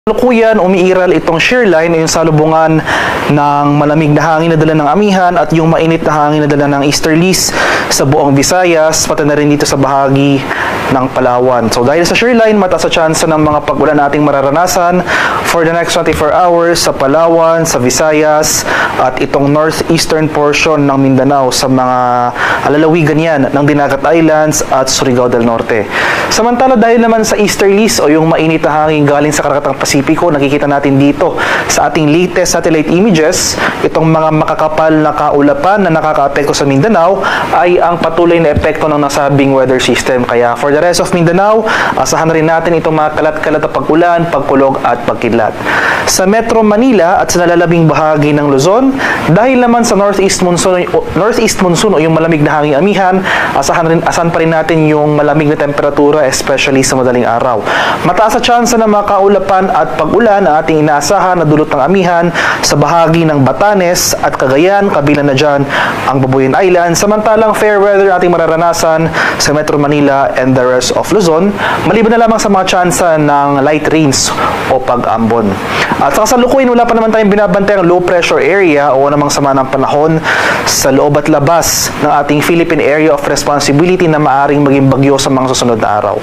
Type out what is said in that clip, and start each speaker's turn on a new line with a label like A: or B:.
A: Kasalukuyan, umiiral itong shear line o yung salubungan ng malamig na hangin na dala ng amihan at yung mainit na hangin na dala ng easterlies sa buong Visayas, pati na rin dito sa bahagi ng Palawan. So dahil sa shear line, mataas sa tsansa ng mga pag-ulan nating mararanasan for the next 24 hours sa Palawan, sa Visayas at itong northeastern portion ng Mindanao sa mga lalawigan yan ng Dinagat Islands at Surigao del Norte. Samantala dahil naman sa easterlies o yung mainit na hangin galing sa Karakatang Pasipiko, nakikita natin dito sa ating latest satellite images, itong mga makakapal na kaulapan na nakakaapekto sa Mindanao ay ang patuloy na epekto ng nasabing weather system. Kaya for the rest of Mindanao, asahan na rin natin itong mga kalat-kalat na pag-ulan, pagkulog at pagkidlat. Sa Metro Manila at sa nalalabing bahagi ng Luzon, dahil naman sa northeast monsoon o yung malamig na hanging amihan, asahan pa rin natin yung malamig na temperatura, especially sa madaling araw. Mataas sa tsansa ng mga kaulapan at pag-ulan ang ating inaasahan na dulot ng amihan sa bahagi ng Batanes at Cagayan, kabilang na dyan ang Babuyan Island. Samantalang fair weather ating mararanasan sa Metro Manila and the rest of Luzon, maliban na lamang sa mga tsansa ng light rains o pag-ambon. At sa kasalukuyan, wala pa naman tayong binabantay ang low pressure area o namang sama ng panahon sa loob at labas ng ating Philippine Area of Responsibility na maaring maging bagyo sa mga susunod na araw.